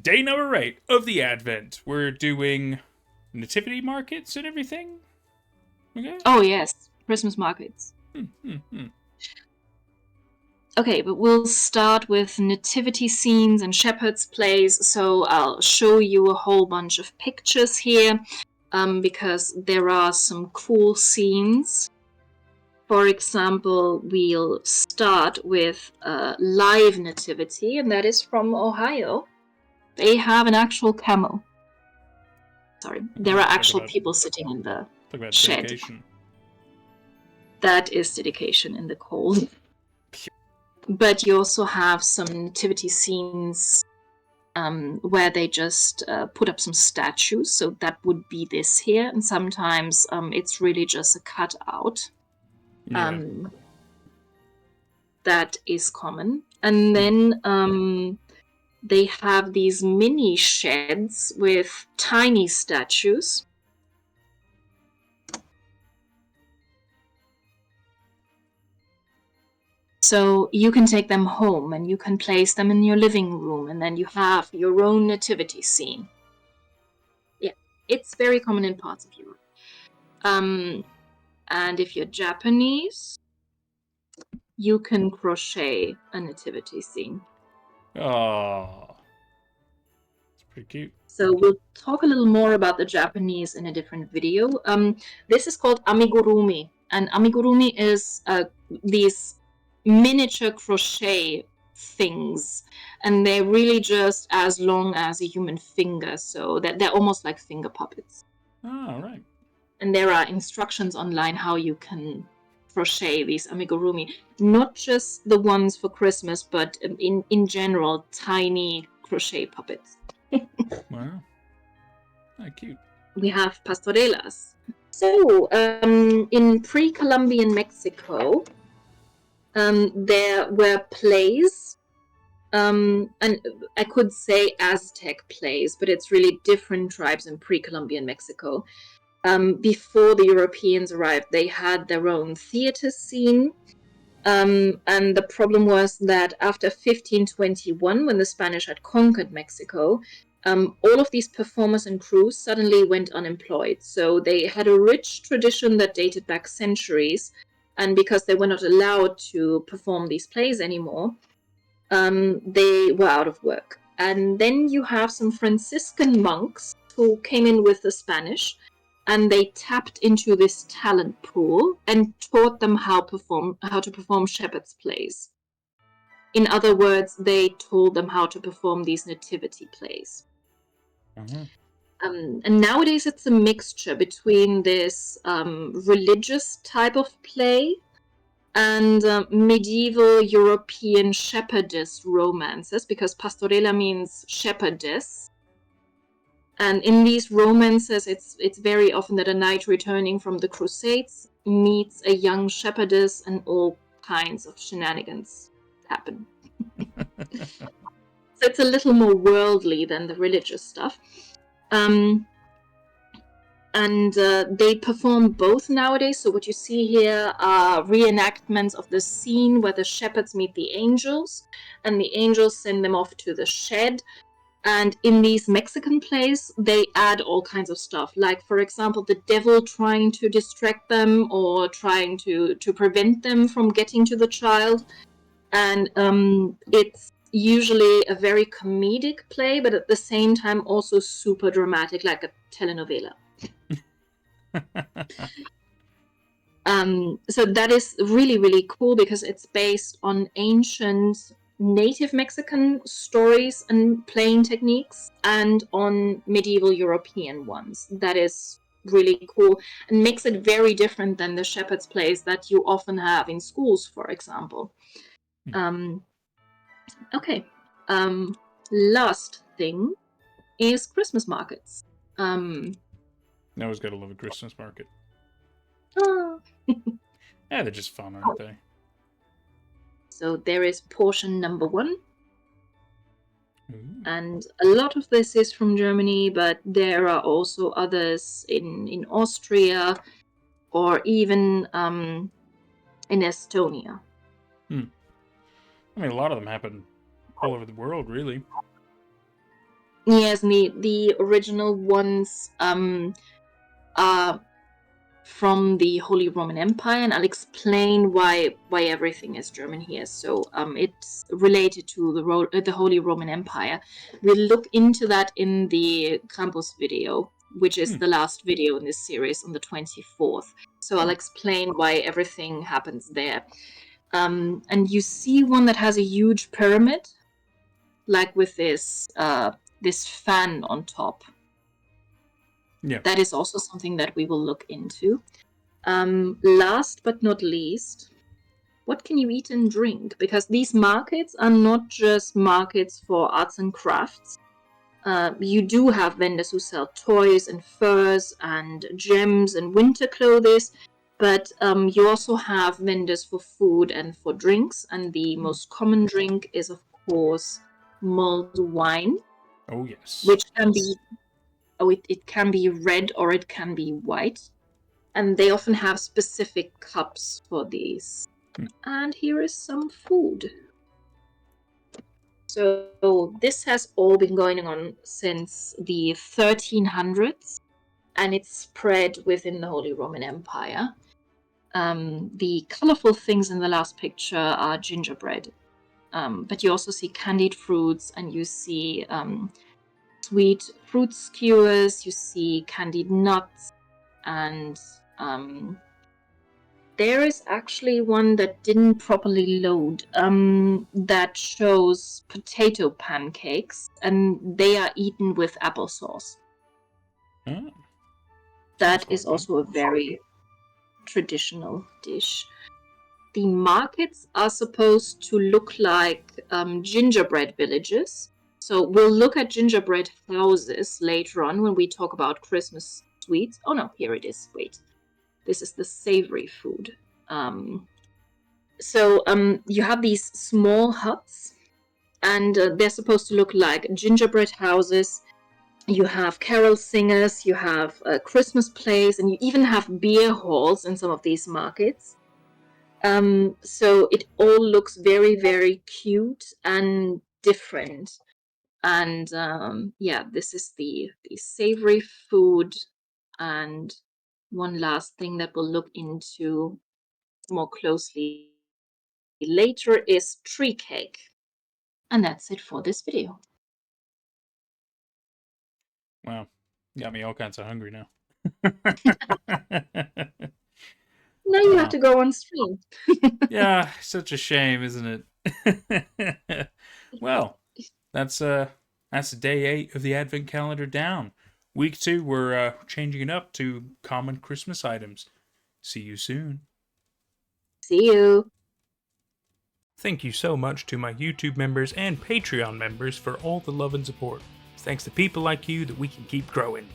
Day number 8 of the Advent. We're doing nativity markets and everything. Okay. Oh, yes. Christmas markets. Okay, but we'll start with nativity scenes and shepherds' plays. So I'll show you a whole bunch of pictures here because there are some cool scenes. For example, we'll start with live nativity, and that is from Ohio. They have an actual camel. Sorry, there are actual people sitting in the shed. Dedication. That is dedication in the cold. But you also have some nativity scenes where they just put up some statues. So that would be this here. And sometimes it's really just a cutout. Yeah. That is common. And then they have these mini sheds with tiny statues. So you can take them home and you can place them in your living room, and then you have your own nativity scene. Yeah, it's very common in parts of Europe. And if you're Japanese, you can crochet a nativity scene. Oh, it's pretty cute. So we'll talk a little more about the Japanese in a different video. This is called amigurumi, and amigurumi is these miniature crochet things, and they're really just as long as a human finger, so that they're almost like finger puppets. Oh, right. And there are instructions online how you can crochet these amigurumi, not just the ones for Christmas, but in general, tiny crochet puppets. Wow. Oh, cute. We have pastorelas. So, in pre-Columbian Mexico, there were plays, and I could say Aztec plays, but it's really different tribes in pre-Columbian Mexico. Before the Europeans arrived, they had their own theater scene. And the problem was that after 1521, when the Spanish had conquered Mexico, all of these performers and crews suddenly went unemployed. So they had a rich tradition that dated back centuries. And because they were not allowed to perform these plays anymore, they were out of work. And then you have some Franciscan monks who came in with the Spanish, and they tapped into this talent pool and taught them how to perform shepherds' plays. In other words, they told them how to perform these nativity plays. And nowadays it's a mixture between this religious type of play and medieval European shepherdess romances, because pastorela means shepherdess. And in these romances, it's very often that a knight returning from the Crusades meets a young shepherdess, and all kinds of shenanigans happen. So it's a little more worldly than the religious stuff. And they perform both nowadays. So what you see here are reenactments of the scene where the shepherds meet the angels, and the angels send them off to the shed. And in these Mexican plays, they add all kinds of stuff. Like, for example, the devil trying to distract them or trying to prevent them from getting to the child. And it's usually a very comedic play, but at the same time also super dramatic, like a telenovela. So that is really, really cool because it's based on ancient native Mexican stories and playing techniques and on medieval European ones. That is really cool and makes it very different than the shepherd's plays that you often have in schools, for example. Okay. Last thing is Christmas markets. Now he's got to love a Christmas market. Oh. Yeah, they're just fun, aren't they? So there is portion number 1. And a lot of this is from Germany, but there are also others in Austria or even in Estonia. I mean, a lot of them happen all over the world, really. Yes, the original ones are from the Holy Roman Empire, and I'll explain why everything is German here. So it's related to the Holy Roman Empire. We'll look into that in the Krampus video, which is Hmm. the last video in this series on the 24th. So I'll explain why everything happens there. And you see one that has a huge pyramid, like with this fan on top. Yeah. That is also something that we will look into. Last but not least, what can you eat and drink? Because these markets are not just markets for arts and crafts. You do have vendors who sell toys and furs and gems and winter clothes, but you also have vendors for food and for drinks. And the most common drink is, of course, mulled wine, Oh, yes. which can be it can be red or it can be white. And they often have specific cups for these. Hmm. And here is some food. So this has all been going on since the 1300s, and it's spread within the Holy Roman Empire. The colorful things in the last picture are gingerbread, but you also see candied fruits, and you see sweet fruit skewers, you see candied nuts, and there is actually one that didn't properly load that shows potato pancakes, and they are eaten with applesauce. Oh, sounds That quite is good. also a very traditional dish. The markets are supposed to look like gingerbread villages. So we'll look at gingerbread houses later on when we talk about Christmas sweets. Oh no, here it is. Wait. This is the savory food. So you have these small huts, and they're supposed to look like gingerbread houses. You have carol singers, you have Christmas plays, and you even have beer halls in some of these markets. So it all looks very, very cute and different. And yeah, this is the savory food. And one last thing that we'll look into more closely later is tree cake. And that's it for this video. Wow. Got me all kinds of hungry now. Now you have Wow. to go on stream. Yeah, such a shame, isn't it? Well, that's day 8 of the Advent calendar down. Week 2, we're changing it up to common Christmas items. See you soon. See you. Thank you so much to my YouTube members and Patreon members for all the love and support. It's thanks to people like you that we can keep growing.